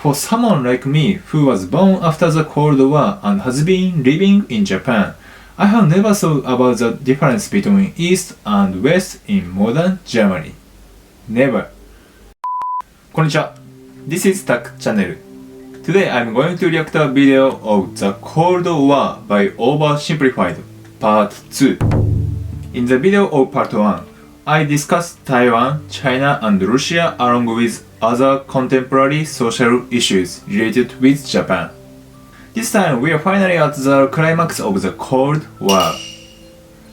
For someone like me who was born after the Cold War and has been living in Japan, I have never thought about the difference between East and West in modern Germany. Never. こんにちは。This is Tac Channel. Today I'm going to react a video of the Cold War by OverSimplified, Part 2. In the video of Part 1, I discussed Taiwan, China and Russia along with other contemporary social issues related with Japan. This time we are finally at the climax of the Cold War.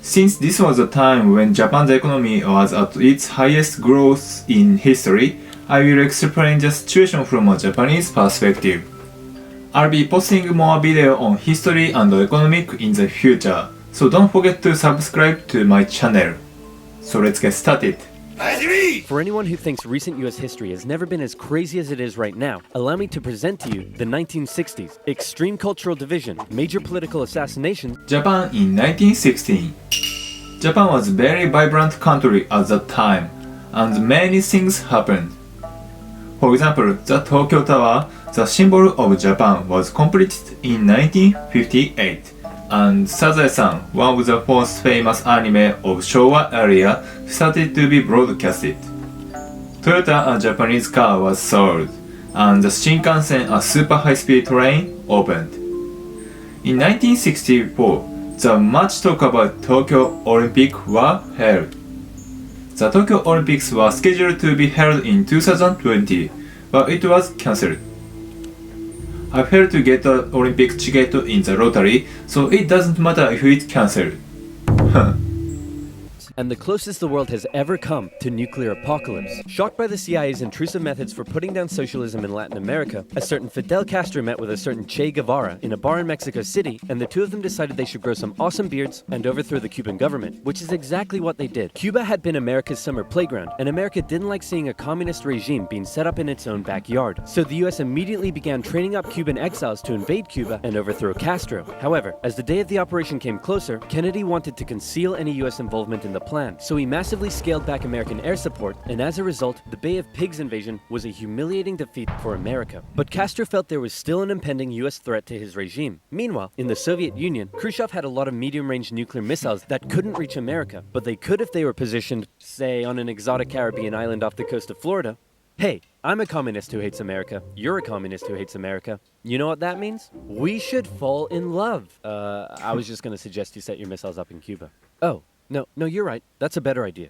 Since this was the time when Japan's economy was at its highest growth in history, I will explain the situation from a Japanese perspective. I'll be posting more video on history and economic in the future, so don't forget to subscribe to my channel. So let's get started. For anyone who thinks recent US history has never been as crazy as it is right now, allow me to present to you the 1960s. Extreme cultural division, major political assassination. Japan in 1916. Japan was a very vibrant country at that time, and many things happened. For example, the Tokyo Tower, the symbol of Japan, was completed in 1958. And Sazae-san, one of the most famous anime of Showa era, started to be broadcasted. Toyota, a Japanese car, was sold, and the Shinkansen, a super high-speed train, opened. In 1964, the much talked about Tokyo Olympics were held. The Tokyo Olympics were scheduled to be held in 2020, but it was cancelled. I failed to get the Olympic ticket in the lottery, so it doesn't matter if it's cancelled. And the closest the world has ever come to nuclear apocalypse. Shocked by the CIA's intrusive methods for putting down socialism in Latin America, a certain Fidel Castro met with a certain Che Guevara in a bar in Mexico City, and the two of them decided they should grow some awesome beards and overthrow the Cuban government, which is exactly what they did. Cuba had been America's summer playground, and America didn't like seeing a communist regime being set up in its own backyard. So the US immediately began training up Cuban exiles to invade Cuba and overthrow Castro. However, as the day of the operation came closer, Kennedy wanted to conceal any US involvement in the plan, so he massively scaled back American air support, and as a result, the Bay of Pigs invasion was a humiliating defeat for America. But Castro felt there was still an impending US threat to his regime. Meanwhile, in the Soviet Union, Khrushchev had a lot of medium-range nuclear missiles that couldn't reach America, but they could if they were positioned, say, on an exotic Caribbean island off the coast of Florida. Hey, I'm a communist who hates America. You're a communist who hates America. You know what that means? We should fall in love. I was just gonna suggest you set your missiles up in Cuba. Oh. No, you're right. That's a better idea.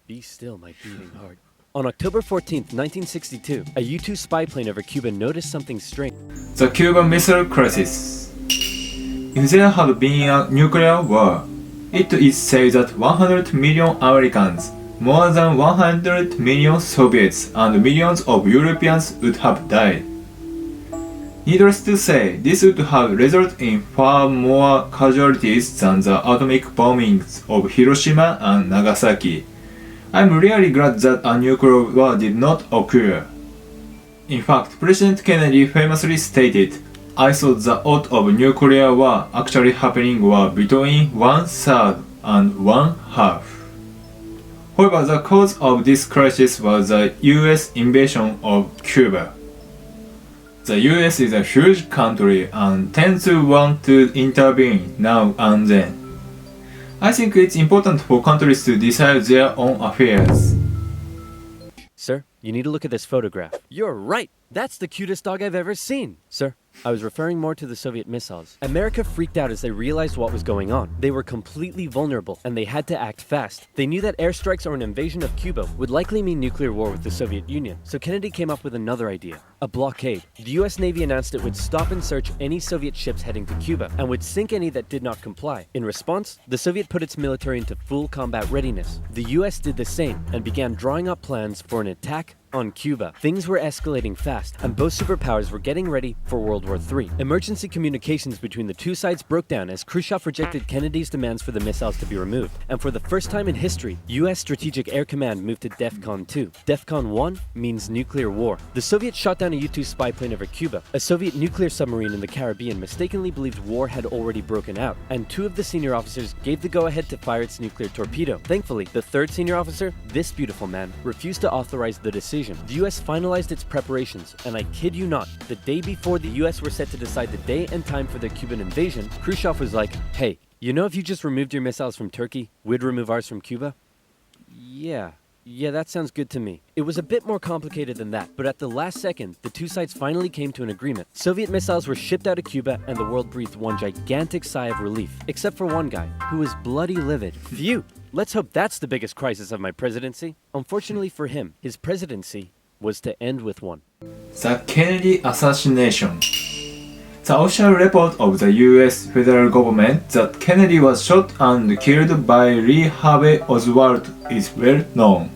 Be still, my beating heart. On October 14th, 1962, a U-2 spy plane over Cuba noticed something strange. The Cuban Missile Crisis. If there had been a nuclear war, it is said that 100 million Americans, more than 100 million Soviets, and millions of Europeans would have died. Needless to say, this would have resulted in far more casualties than the atomic bombings of Hiroshima and Nagasaki. I'm really glad that a nuclear war did not occur. In fact, President Kennedy famously stated, "I thought the odds of nuclear war actually happening were between 1/3 and 1/2." However, the cause of this crisis was the US invasion of Cuba. The US is a huge country and tends to want to intervene now and then. I think it's important for countries to decide their own affairs. Sir, you need to look at this photograph. You're right! That's the cutest dog I've ever seen! Sir, I was referring more to the Soviet missiles. America freaked out as they realized what was going on. They were completely vulnerable, and they had to act fast. They knew that airstrikes or an invasion of Cuba would likely mean nuclear war with the Soviet Union, so Kennedy came up with another idea. A blockade. The US Navy announced it would stop and search any Soviet ships heading to Cuba, and would sink any that did not comply. In response, the Soviet put its military into full combat readiness. The US did the same, and began drawing up plans for an attack on Cuba. Things were escalating fast, and both superpowers were getting ready for World War III. Emergency communications between the two sides broke down as Khrushchev rejected Kennedy's demands for the missiles to be removed. And for the first time in history, US Strategic Air Command moved to DEFCON 2. DEFCON 1 means nuclear war. The Soviets shot down a U-2 spy plane over Cuba. A Soviet nuclear submarine in the Caribbean mistakenly believed war had already broken out, and two of the senior officers gave the go-ahead to fire its nuclear torpedo. Thankfully, the third senior officer, this beautiful man, refused to authorize the decision decision. The US finalized its preparations, and I kid you not, the day before the US were set to decide the day and time for the Cuban invasion, Khrushchev was like, hey, you know if you just removed your missiles from Turkey, we'd remove ours from Cuba? Yeah, that sounds good to me. It was a bit more complicated than that, but at the last second, the two sides finally came to an agreement. Soviet missiles were shipped out of Cuba, and the world breathed one gigantic sigh of relief. Except for one guy, who was bloody livid. Phew! Let's hope that's the biggest crisis of my presidency. Unfortunately for him, his presidency was to end with one. The Kennedy Assassination. The official report of the US federal government that Kennedy was shot and killed by Lee Harvey Oswald is well known.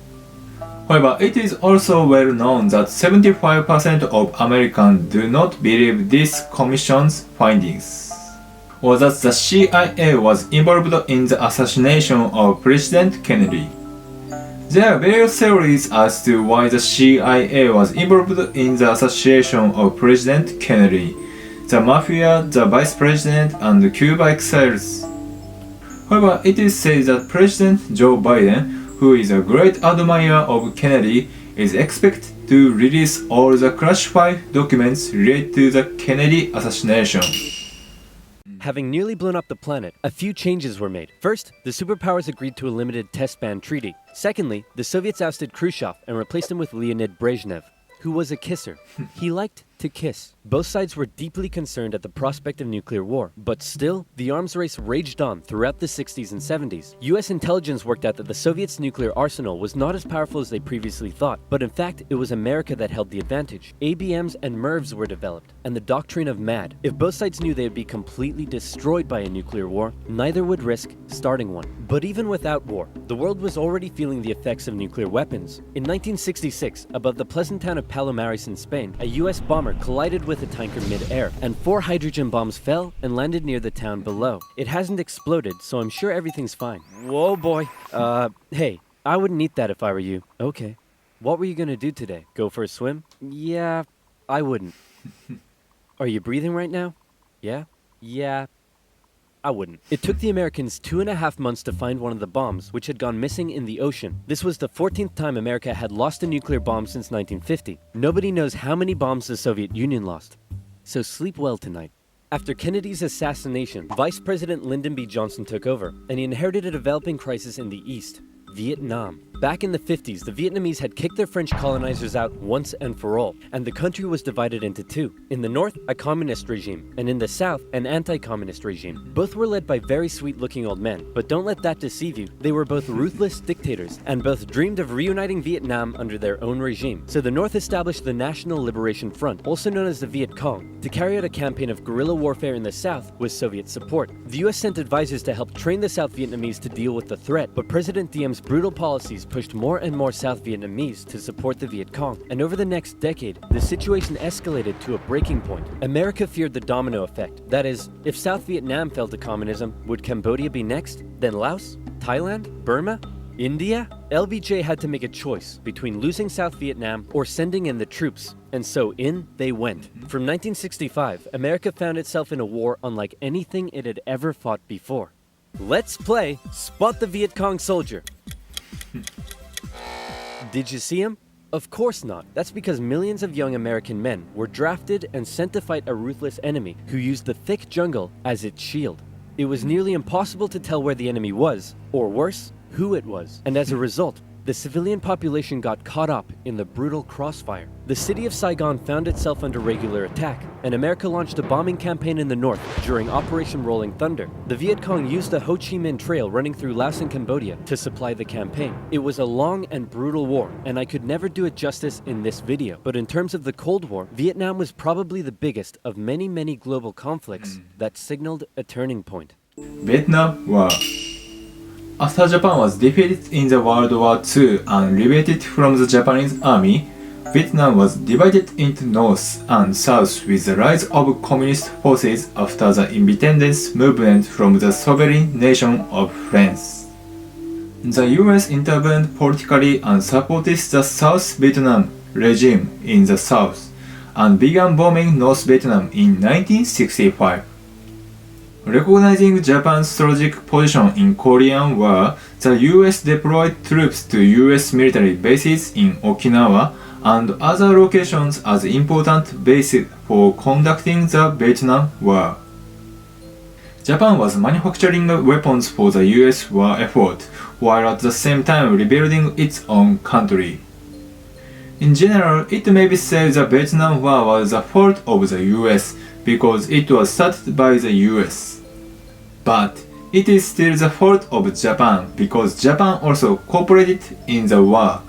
However, it is also well known that 75% of Americans do not believe this commission's findings, or that the CIA was involved in the assassination of President Kennedy. There are various theories as to why the CIA was involved in the assassination of President Kennedy, the Mafia, the Vice President, and the Cuba exiles. However, it is said that President Joe Biden, who is a great admirer of Kennedy, is expected to release all the classified documents related to the Kennedy assassination. Having nearly blown up the planet, a few changes were made. First, the superpowers agreed to a limited test ban treaty. Secondly, the Soviets ousted Khrushchev and replaced him with Leonid Brezhnev, who was a kisser. He liked to kiss. Both sides were deeply concerned at the prospect of nuclear war, but still, the arms race raged on throughout the 60s and 70s. US intelligence worked out that the Soviets' nuclear arsenal was not as powerful as they previously thought, but in fact, it was America that held the advantage. ABMs and MIRVs were developed, and the doctrine of MAD. If both sides knew they would be completely destroyed by a nuclear war, neither would risk starting one. But even without war, the world was already feeling the effects of nuclear weapons. In 1966, above the pleasant town of Palomares in Spain, a US bomber collided with a tanker mid-air, and 4 hydrogen bombs fell and landed near the town below. It hasn't exploded, so I'm sure everything's fine. Whoa, boy. Hey, I wouldn't eat that if I were you. Okay. What were you gonna do today? Go for a swim? Yeah, I wouldn't. Are you breathing right now? Yeah? Yeah. I wouldn't. It took the Americans 2.5 months to find one of the bombs, which had gone missing in the ocean. This was the 14th time America had lost a nuclear bomb since 1950. Nobody knows how many bombs the Soviet Union lost. So sleep well tonight. After Kennedy's assassination, Vice President Lyndon B. Johnson took over, and he inherited a developing crisis in the East, Vietnam. Back in the 50s, the Vietnamese had kicked their French colonizers out once and for all, and the country was divided into two. In the north, a communist regime, and in the south, an anti-communist regime. Both were led by very sweet-looking old men, but don't let that deceive you. They were both ruthless dictators, and both dreamed of reuniting Vietnam under their own regime. So the north established the National Liberation Front, also known as the Viet Cong, to carry out a campaign of guerrilla warfare in the south with Soviet support. The US sent advisors to help train the South Vietnamese to deal with the threat, but President Diem's brutal policies pushed more and more South Vietnamese to support the Viet Cong. And over the next decade, the situation escalated to a breaking point. America feared the domino effect. That is, if South Vietnam fell to communism, would Cambodia be next? Then Laos? Thailand? Burma? India? LBJ had to make a choice between losing South Vietnam or sending in the troops. And so in they went. From 1965, America found itself in a war unlike anything it had ever fought before. Let's play Spot the Viet Cong Soldier. Did you see him? Of course not. That's because millions of young American men were drafted and sent to fight a ruthless enemy who used the thick jungle as its shield. It was nearly impossible to tell where the enemy was, or worse, who it was. And as a result, the civilian population got caught up in the brutal crossfire. The city of Saigon found itself under regular attack, and America launched a bombing campaign in the north during Operation Rolling Thunder. The Viet Cong used the Ho Chi Minh Trail running through Laos and Cambodia to supply the campaign. It was a long and brutal war, and I could never do it justice in this video. But in terms of the Cold War, Vietnam was probably the biggest of many, many global conflicts that signaled a turning point. Vietnam War. After Japan was defeated in the World War II and liberated from the Japanese army, Vietnam was divided into North and South with the rise of communist forces after the independence movement from the sovereign nation of France. The US intervened politically and supported the South Vietnam regime in the south and began bombing North Vietnam in 1965. Recognizing Japan's strategic position in Korean War, the US deployed troops to US military bases in Okinawa and other locations as important bases for conducting the Vietnam War. Japan was manufacturing weapons for the US war effort, while at the same time rebuilding its own country. In general, it may be said the Vietnam War was the fault of the US because it was started by the US. But it is still the fault of Japan because Japan also cooperated in the war.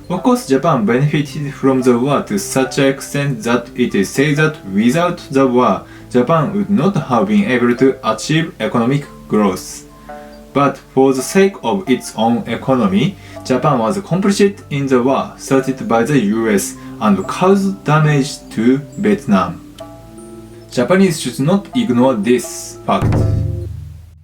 Of course, Japan benefited from the war to such an extent that it is said that without the war, Japan would not have been able to achieve economic growth. But for the sake of its own economy, Japan was complicit in the war started by the US and caused damage to Vietnam. Japanese should not ignore this fact.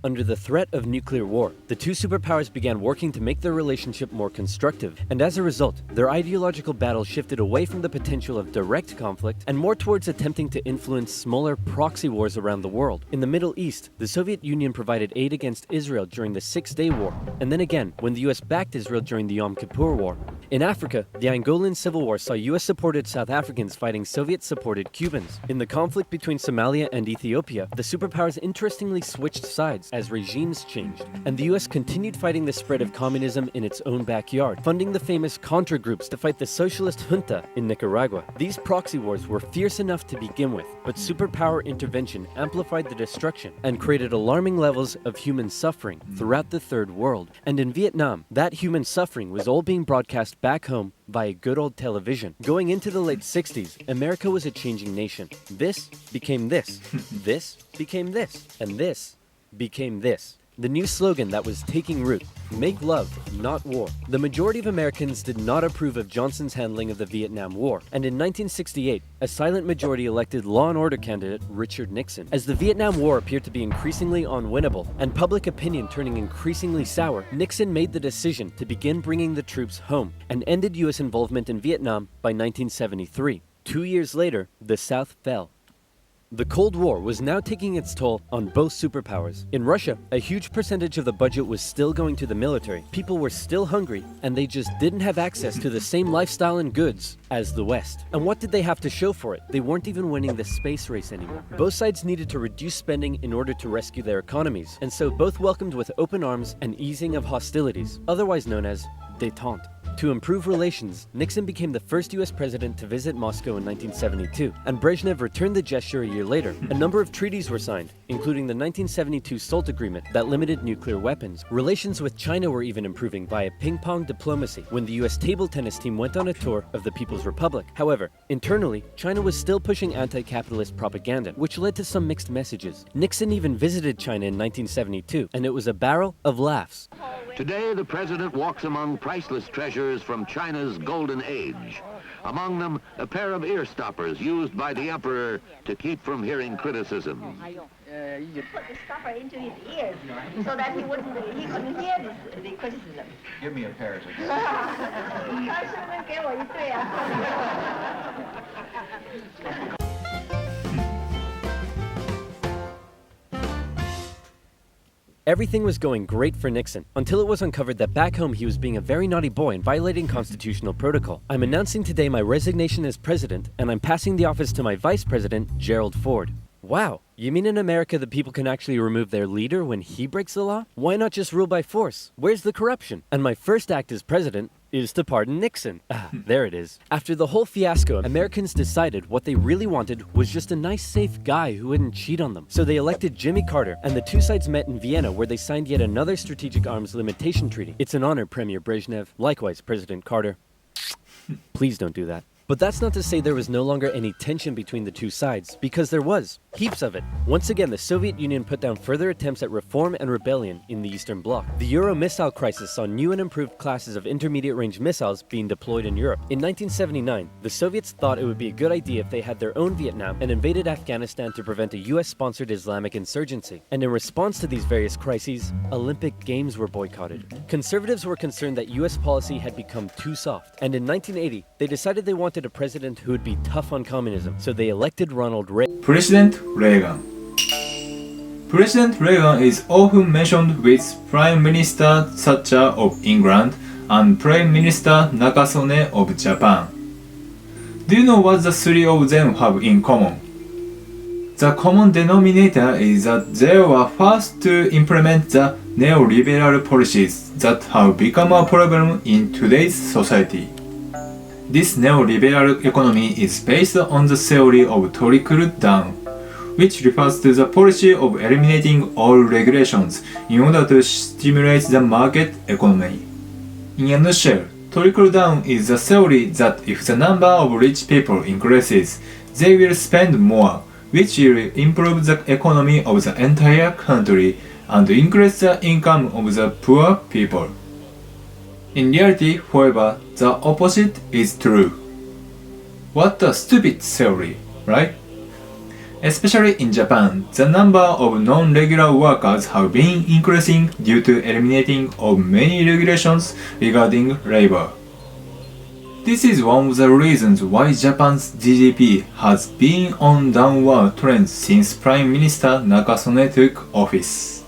Under the threat of nuclear war, the two superpowers began working to make their relationship more constructive, and as a result, their ideological battle shifted away from the potential of direct conflict and more towards attempting to influence smaller proxy wars around the world. In the Middle East, the Soviet Union provided aid against Israel during the Six-Day War, and then again when the US backed Israel during the Yom Kippur War. In Africa, the Angolan Civil War saw US-supported South Africans fighting Soviet-supported Cubans. In the conflict between Somalia and Ethiopia, the superpowers interestingly switched sides as regimes changed, and the US continued fighting the spread of communism in its own backyard, funding the famous Contra groups to fight the socialist junta in Nicaragua. These proxy wars were fierce enough to begin with, but superpower intervention amplified the destruction and created alarming levels of human suffering throughout the Third World. And in Vietnam, that human suffering was all being broadcast back home via good old television. Going into the late 60s, America was a changing nation. This became this, this became this, and this became this. The new slogan that was taking root: make love, not war. The majority of Americans did not approve of Johnson's handling of the Vietnam War, and in 1968, a silent majority elected law and order candidate Richard Nixon. As the Vietnam War appeared to be increasingly unwinnable, and public opinion turning increasingly sour, Nixon made the decision to begin bringing the troops home, and ended US involvement in Vietnam by 1973. 2 years later, the South fell. The Cold War was now taking its toll on both superpowers. In Russia, a huge percentage of the budget was still going to the military. People were still hungry, and they just didn't have access to the same lifestyle and goods as the West. And what did they have to show for it? They weren't even winning the space race anymore. Both sides needed to reduce spending in order to rescue their economies, and so both welcomed with open arms an easing of hostilities, otherwise known as détente. To improve relations, Nixon became the first US president to visit Moscow in 1972, and Brezhnev returned the gesture a year later. A number of treaties were signed, including the 1972 SALT Agreement that limited nuclear weapons. Relations with China were even improving via ping-pong diplomacy when the US table tennis team went on a tour of the People's Republic. However, internally, China was still pushing anti-capitalist propaganda, which led to some mixed messages. Nixon even visited China in 1972, and it was a barrel of laughs. Today, the president walks among priceless treasures from China's golden age. Among them, a pair of ear stoppers used by the emperor to keep from hearing criticism. You put the stopper into his ears so that he couldn't hear the criticism. Give me a pair. Everything was going great for Nixon, until it was uncovered that back home he was being a very naughty boy and violating constitutional protocol. I'm announcing today my resignation as president, and I'm passing the office to my vice president, Gerald Ford. Wow, you mean in America that people can actually remove their leader when he breaks the law? Why not just rule by force? Where's the corruption? And my first act as president is to pardon Nixon. There it is. After the whole fiasco, Americans decided what they really wanted was just a nice, safe guy who wouldn't cheat on them. So they elected Jimmy Carter, and the two sides met in Vienna where they signed yet another strategic arms limitation treaty. It's an honor, Premier Brezhnev. Likewise, President Carter. Please don't do that. But that's not to say there was no longer any tension between the two sides, because there was. Heaps of it. Once again, the Soviet Union put down further attempts at reform and rebellion in the Eastern Bloc. The Euro missile crisis saw new and improved classes of intermediate-range missiles being deployed in Europe. In 1979, the Soviets thought it would be a good idea if they had their own Vietnam and invaded Afghanistan to prevent a US-sponsored Islamic insurgency. And in response to these various crises, Olympic Games were boycotted. Conservatives were concerned that US policy had become too soft, and in 1980, they decided they wanted a president who would be tough on communism, so they elected Ronald Reagan. President Reagan. President Reagan is often mentioned with Prime Minister Thatcher of England and Prime Minister Nakasone of Japan. Do you know what the three of them have in common? The common denominator is that they were first to implement the neoliberal policies that have become a problem in today's society. This neoliberal economy is based on the theory of trickle-down, which refers to the policy of eliminating all regulations in order to stimulate the market economy. In a nutshell, trickle-down is the theory that if the number of rich people increases, they will spend more, which will improve the economy of the entire country and increase the income of the poor people. In reality, however, the opposite is true. What a stupid theory, right? Especially in Japan, the number of non-regular workers have been increasing due to eliminating of many regulations regarding labor. This is one of the reasons why Japan's GDP has been on downward trend since Prime Minister Nakasone took office.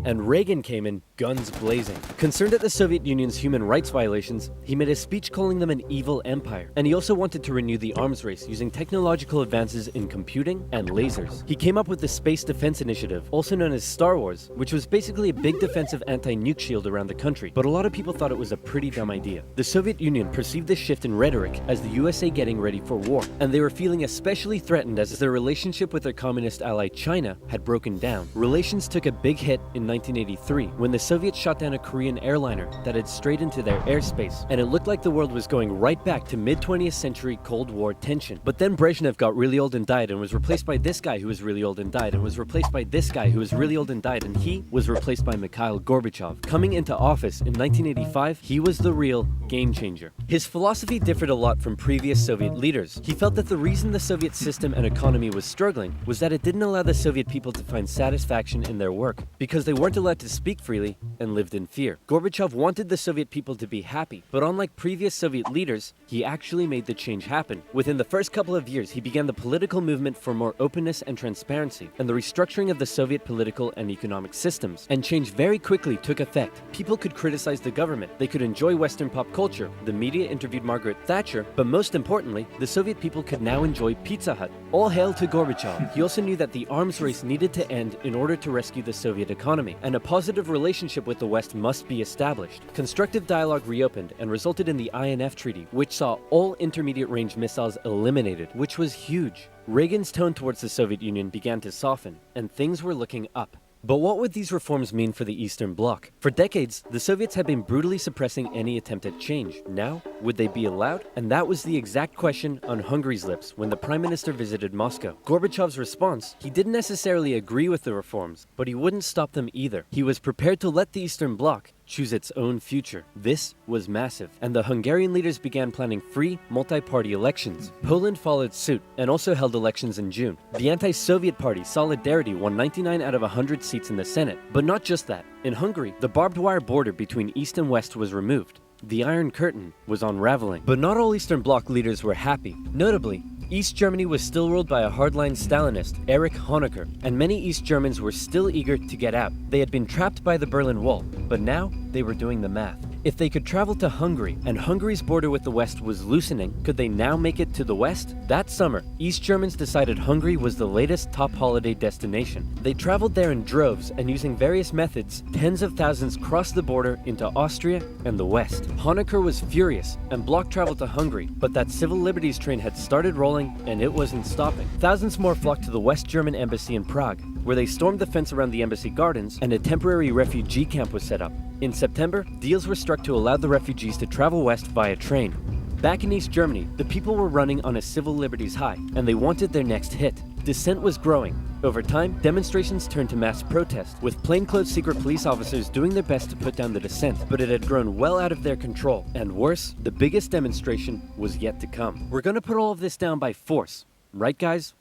And Reagan came in guns blazing. Concerned at the Soviet Union's human rights violations, he made a speech calling them an evil empire. And he also wanted to renew the arms race using technological advances in computing and lasers. He came up with the Space Defense Initiative, also known as Star Wars, which was basically a big defensive anti-nuke shield around the country. But a lot of people thought it was a pretty dumb idea. The Soviet Union perceived this shift in rhetoric as the USA getting ready for war, and they were feeling especially threatened as their relationship with their communist ally China had broken down. Relations took a big hit in 1983 when the Soviets shot down a Korean airliner that had strayed into their airspace, and it looked like the world was going right back to mid-20th century Cold War tension. But then Brezhnev got really old and died and was replaced by this guy who was really old and died and was replaced by this guy who was really old and died, and he was replaced by Mikhail Gorbachev. Coming into office in 1985, he was the real game changer. His philosophy differed a lot from previous Soviet leaders. He felt that the reason the Soviet system and economy was struggling was that it didn't allow the Soviet people to find satisfaction in their work, because they weren't allowed to speak freely and lived in fear. Gorbachev wanted the Soviet people to be happy, but unlike previous Soviet leaders, he actually made the change happen. Within the first couple of years, he began the political movement for more openness and transparency, and the restructuring of the Soviet political and economic systems. And change very quickly took effect. People could criticize the government, they could enjoy Western pop culture, the media interviewed Margaret Thatcher, but most importantly, the Soviet people could now enjoy Pizza Hut. All hail to Gorbachev. He also knew that the arms race needed to end in order to rescue the Soviet economy, and a positive relationship with the West must be established. Constructive dialogue reopened and resulted in the INF Treaty, which saw all intermediate-range missiles eliminated, which was huge. Reagan's tone towards the Soviet Union began to soften, and things were looking up. But what would these reforms mean for the Eastern Bloc? For decades, the Soviets had been brutally suppressing any attempt at change. Now, would they be allowed? And that was the exact question on Hungary's lips when the Prime Minister visited Moscow. Gorbachev's response: he didn't necessarily agree with the reforms, but he wouldn't stop them either. He was prepared to let the Eastern Bloc choose its own future. This was massive, and the Hungarian leaders began planning free, multi-party elections. Poland followed suit and also held elections in June. The anti-Soviet party Solidarity won 99 out of 100 seats in the Senate. But not just that. In Hungary, the barbed wire border between East and West was removed. The Iron Curtain was unraveling. But not all Eastern Bloc leaders were happy. Notably, East Germany was still ruled by a hardline Stalinist, Erich Honecker, and many East Germans were still eager to get out. They had been trapped by the Berlin Wall, but now they were doing the math. If they could travel to Hungary, and Hungary's border with the West was loosening, could they now make it to the West? That summer, East Germans decided Hungary was the latest top holiday destination. They traveled there in droves, and using various methods, tens of thousands crossed the border into Austria and the West. Honecker was furious, and blocked travel to Hungary, but that civil liberties train had started rolling, and it wasn't stopping. Thousands more flocked to the West German embassy in Prague, where they stormed the fence around the embassy gardens, and a temporary refugee camp was set up. In September, deals were struck to allow the refugees to travel west via train. Back in East Germany, the people were running on a civil liberties high, and they wanted their next hit. Dissent was growing. Over time, demonstrations turned to mass protest, with plainclothes secret police officers doing their best to put down the dissent, but it had grown well out of their control. And worse, the biggest demonstration was yet to come. We're gonna put all of this down by force. Right, guys?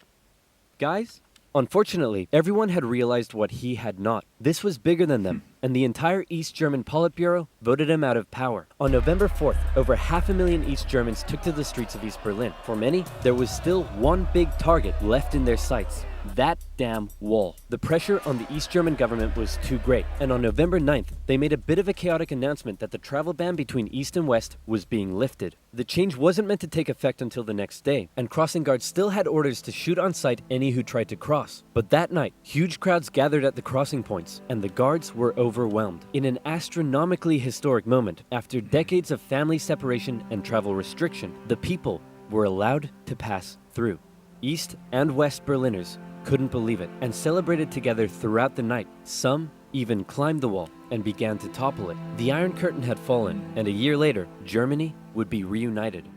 Guys? Unfortunately, everyone had realized what he had not. This was bigger than them, and the entire East German Politburo voted him out of power. On November 4th, over 500,000 East Germans took to the streets of East Berlin. For many, there was still one big target left in their sights: That damn wall. The pressure on the East German government was too great, and on November 9th, they made a bit of a chaotic announcement that the travel ban between East and West was being lifted. The change wasn't meant to take effect until the next day, and crossing guards still had orders to shoot on sight any who tried to cross. But that night, huge crowds gathered at the crossing points, and the guards were overwhelmed. In an astronomically historic moment, after decades of family separation and travel restriction, the people were allowed to pass through. East and West Berliners couldn't believe it and celebrated together throughout the night. Some even climbed the wall and began to topple it. The Iron Curtain had fallen, and a year later, Germany would be reunited.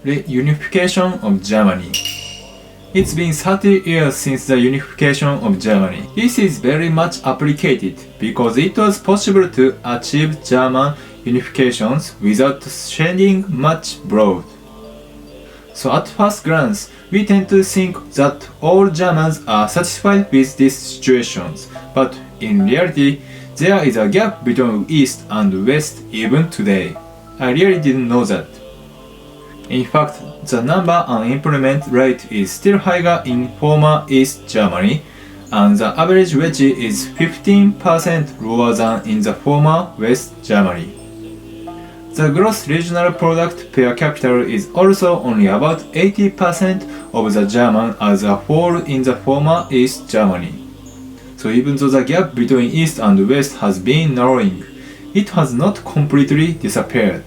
Reunification of Germany. It's been 30 years since the unification of Germany. This is very much appreciated because it was possible to achieve German unifications without shedding much blood. So at first glance, we tend to think that all Germans are satisfied with these situations, but in reality, there is a gap between East and West even today. I really didn't know that. In fact, the number unemployment rate is still higher in former East Germany, and the average wage is 15% lower than in the former West Germany. The gross regional product per capita is also only about 80% of the German as a whole in the former East Germany. So even though the gap between East and West has been narrowing, it has not completely disappeared.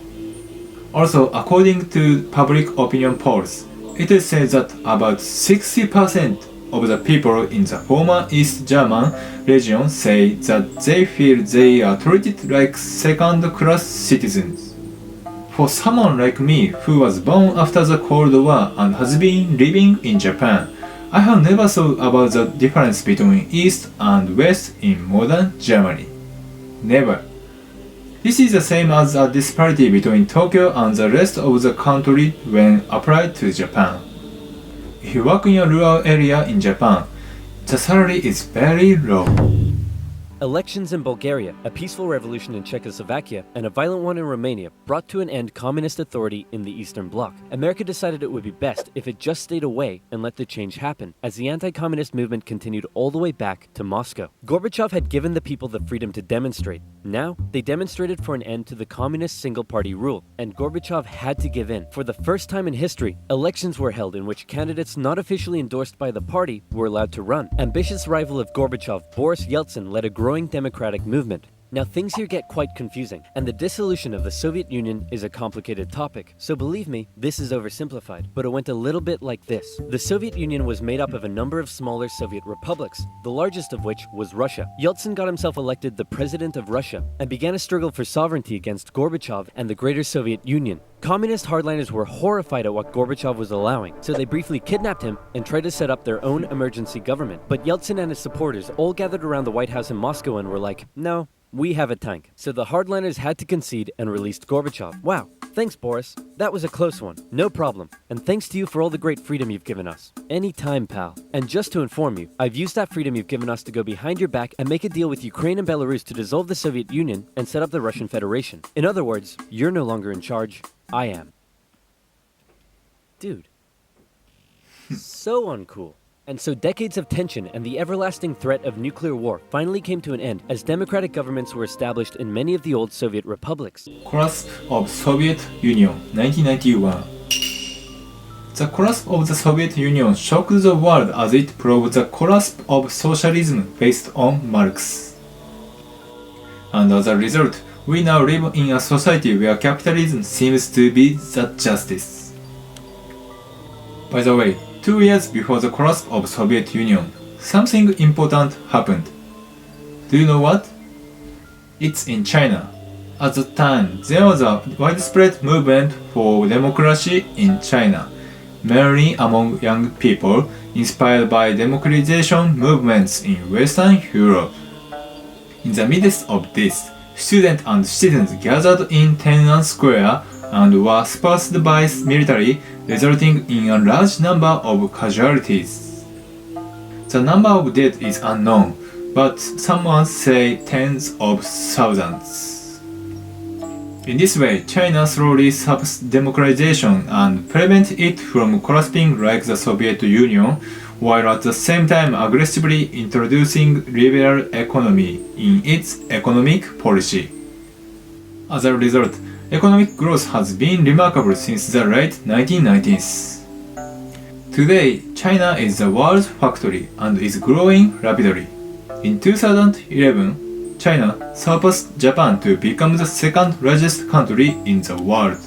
Also, according to public opinion polls, it is said that about 60% of the people in the former East German region say that they feel they are treated like second-class citizens. For someone like me who was born after the Cold War and has been living in Japan, I have never thought about the difference between East and West in modern Germany. Never. This is the same as a disparity between Tokyo and the rest of the country when applied to Japan. If you work in a rural area in Japan, the salary is very low. Elections in Bulgaria, a peaceful revolution in Czechoslovakia, and a violent one in Romania brought to an end communist authority in the Eastern Bloc. America decided it would be best if it just stayed away and let the change happen, as the anti-communist movement continued all the way back to Moscow. Gorbachev had given the people the freedom to demonstrate. Now, they demonstrated for an end to the communist single-party rule, and Gorbachev had to give in. For the first time in history, elections were held in which candidates not officially endorsed by the party were allowed to run. Ambitious rival of Gorbachev, Boris Yeltsin, led a growing democratic movement. Now things here get quite confusing, and the dissolution of the Soviet Union is a complicated topic. So believe me, this is oversimplified, but it went a little bit like this. The Soviet Union was made up of a number of smaller Soviet republics, the largest of which was Russia. Yeltsin got himself elected the president of Russia, and began a struggle for sovereignty against Gorbachev and the greater Soviet Union. Communist hardliners were horrified at what Gorbachev was allowing, so they briefly kidnapped him and tried to set up their own emergency government. But Yeltsin and his supporters all gathered around the White House in Moscow and were like, no, we have a tank. So the hardliners had to concede and released Gorbachev. Wow, thanks Boris. That was a close one. No problem. And thanks to you for all the great freedom you've given us. Anytime, pal. And just to inform you, I've used that freedom you've given us to go behind your back and make a deal with Ukraine and Belarus to dissolve the Soviet Union and set up the Russian Federation. In other words, you're no longer in charge. I am. Dude. So uncool. And so decades of tension and the everlasting threat of nuclear war finally came to an end as democratic governments were established in many of the old Soviet republics. Collapse of Soviet Union, 1991. The collapse of the Soviet Union shocked the world as it proved the collapse of socialism based on Marx. And as a result, we now live in a society where capitalism seems to be the justice. By the way, 2 years before the collapse of Soviet Union, something important happened. Do you know what? It's in China. At the time, there was a widespread movement for democracy in China, mainly among young people, inspired by democratization movements in Western Europe. In the midst of this, students and citizens gathered in Tiananmen Square and were suppressed by military, resulting in a large number of casualties. The number of dead is unknown, but some say tens of thousands. In this way, China slowly stops democratization and prevents it from collapsing like the Soviet Union, while at the same time aggressively introducing liberal economy in its economic policy. As a result, economic growth has been remarkable since the late 1990s. Today, China is the world's factory and is growing rapidly. In 2011, China surpassed Japan to become the second largest country in the world.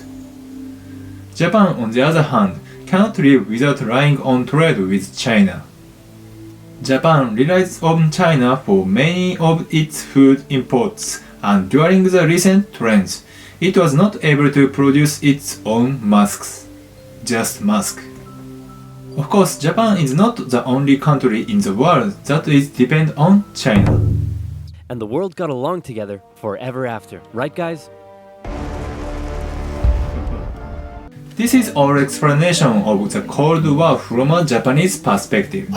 Japan, on the other hand, cannot live without relying on trade with China. Japan relies on China for many of its food imports, and during the recent trends, it was not able to produce its own masks. Just masks. Of course, Japan is not the only country in the world that is dependent on China. And the world got along together forever after, right guys? This is our explanation of the Cold War from a Japanese perspective.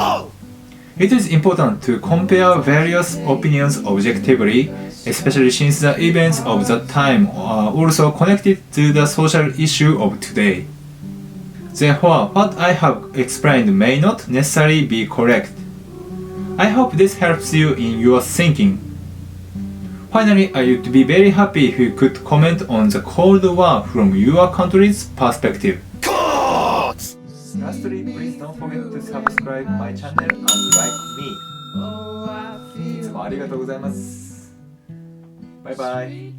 It is important to compare various opinions objectively, especially since the events of that time are also connected to the social issue of today. Therefore, what I have explained may not necessarily be correct. I hope this helps you in your thinking. Finally, I would be very happy if you could comment on the Cold War from your country's perspective. Lastly, please don't forget to subscribe my channel and like me. いつもありがとうございます。バイバイ。